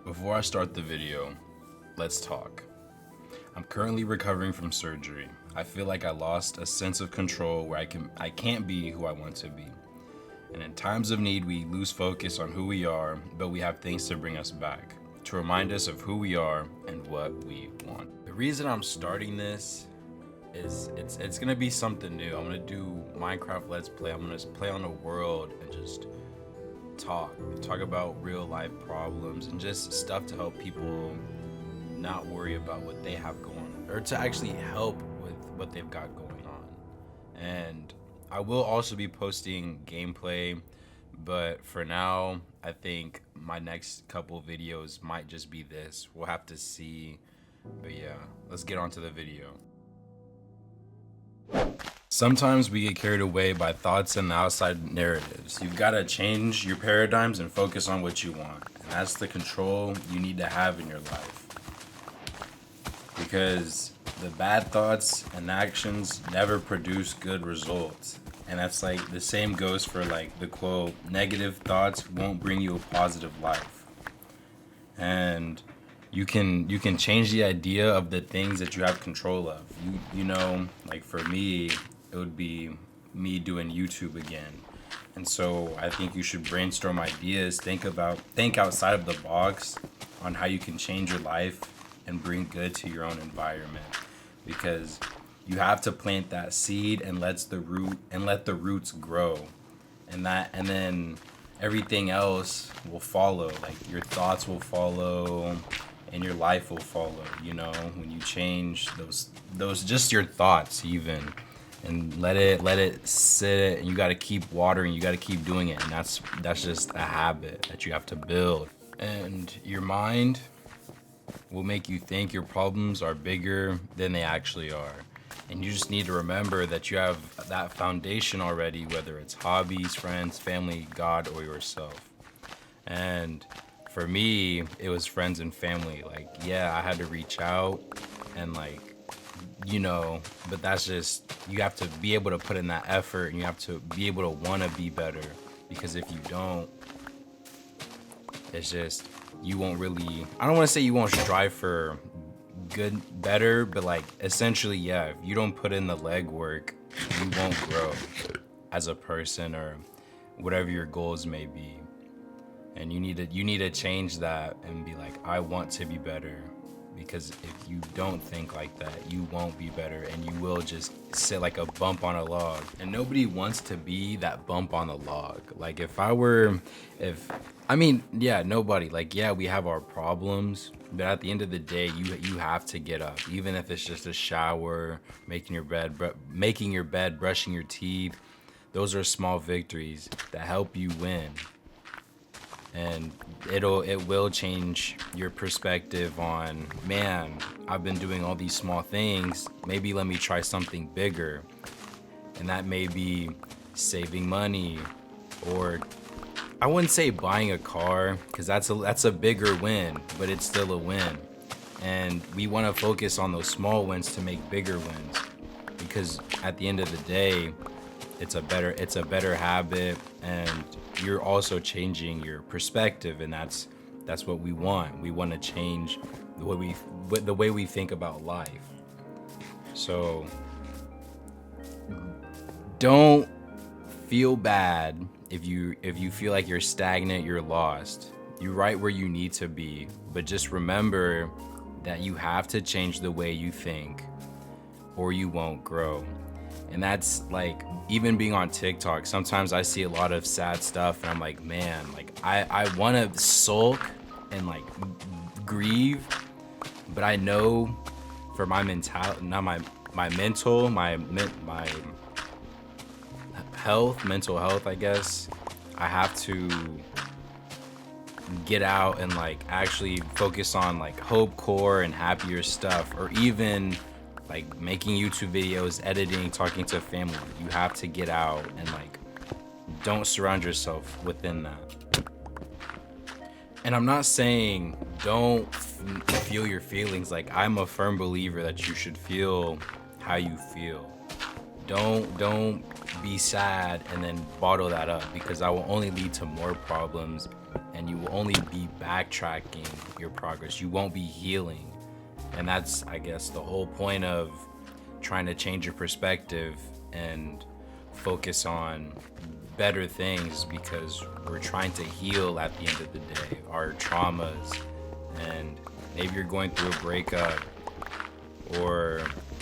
Before I start the video, let's talk. I'm currently recovering from surgery. I feel like I lost a sense of control where I can't be who I want to be. And in times of need, we lose focus on who we are, but we have things to bring us back, to remind us of who we are and what we want. The reason I'm starting this is it's gonna be something new. I'm gonna do Minecraft Let's Play. I'm gonna play on a world and just talk about real life problems and just stuff to help people not worry about what they have going on, or to actually help with what they've got going on. And I will also be posting gameplay, but for now I think my next couple videos might just be this. We'll have to see. But yeah, let's get on to the video. Sometimes we get carried away by thoughts and outside narratives. You've got to change your paradigms and focus on what you want. And that's the control you need to have in your life. Because the bad thoughts and actions never produce good results. And that's like the same goes for like the quote, negative thoughts won't bring you a positive life. And you can change the idea of the things that you have control of. You know, like for me, it would be me doing YouTube again. And so I think you should brainstorm ideas, think outside of the box on how you can change your life and bring good to your own environment. Because you have to plant that seed and let the roots grow. And then everything else will follow. Like your thoughts will follow and your life will follow, you know, when you change those just your thoughts even. And let it sit, and you got to keep watering, you got to keep doing it, and that's just a habit that you have to build. And your mind will make you think your problems are bigger than they actually are. And you just need to remember that you have that foundation already, whether it's hobbies, friends, family, God, or yourself. And for me, it was friends and family. Like, yeah, I had to reach out and like, you know, but that's just, you have to be able to put in that effort, and you have to be able to want to be better. Because if you don't, it's just, you won't really, I don't want to say you won't strive for better, but like essentially, yeah, if you don't put in the legwork, you won't grow as a person or whatever your goals may be. And you need to change that and be like, I want to be better. Because if you don't think like that, you won't be better, and you will just sit like a bump on a log. And nobody wants to be that bump on the log. Like nobody. Like, yeah, we have our problems, but at the end of the day, you have to get up. Even if it's just a shower, making your bed, brushing your teeth. Those are small victories that help you win. And it will change your perspective on, man, I've been doing all these small things, maybe let me try something bigger. And that may be saving money, or I wouldn't say buying a car, because that's a bigger win, but it's still a win. And we want to focus on those small wins to make bigger wins, because at the end of the day, it's a better habit, and you're also changing your perspective, and that's what we want. We want to change the way we think about life. So don't feel bad if you feel like you're stagnant, you're lost. You're right where you need to be, but just remember that you have to change the way you think, or you won't grow. And that's like, even being on TikTok, sometimes I see a lot of sad stuff, and I'm like, man, like I want to sulk and like grieve, but I know for my mental, not my mental, my health, mental health, I guess, I have to get out and like actually focus on like hope core and happier stuff, or even like making YouTube videos, editing, talking to family. You have to get out and like, don't surround yourself within that. And I'm not saying don't feel your feelings. Like, I'm a firm believer that you should feel how you feel. Don't be sad and then bottle that up, because that will only lead to more problems and you will only be backtracking your progress. You won't be healing. And that's, I guess, the whole point of trying to change your perspective and focus on better things, because we're trying to heal at the end of the day our traumas. And maybe you're going through a breakup, or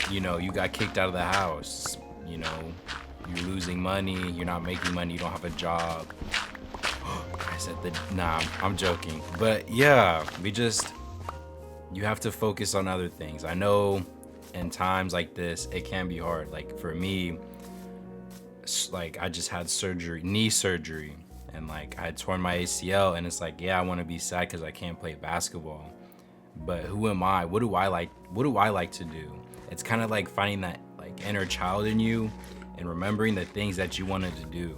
you got kicked out of the house, you're losing money, you're not making money, you don't have a job. I said that. Nah, I'm joking. But yeah, you have to focus on other things. I know in times like this, it can be hard. Like for me, like I just had knee surgery, and like I torn my ACL, and it's like, yeah, I want to be sad because I can't play basketball. But who am I? What do I like? What do I like to do? It's kind of like finding that like inner child in you and remembering the things that you wanted to do.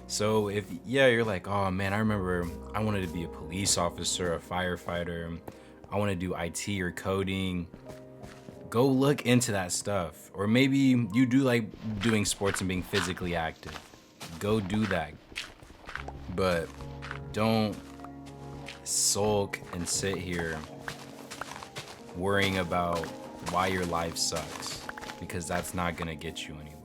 So if you're like, oh man, I remember I wanted to be a police officer, a firefighter, I want to do IT or coding. Go look into that stuff. Or maybe you do like doing sports and being physically active. Go do that. But don't sulk and sit here worrying about why your life sucks, because that's not gonna get you anywhere.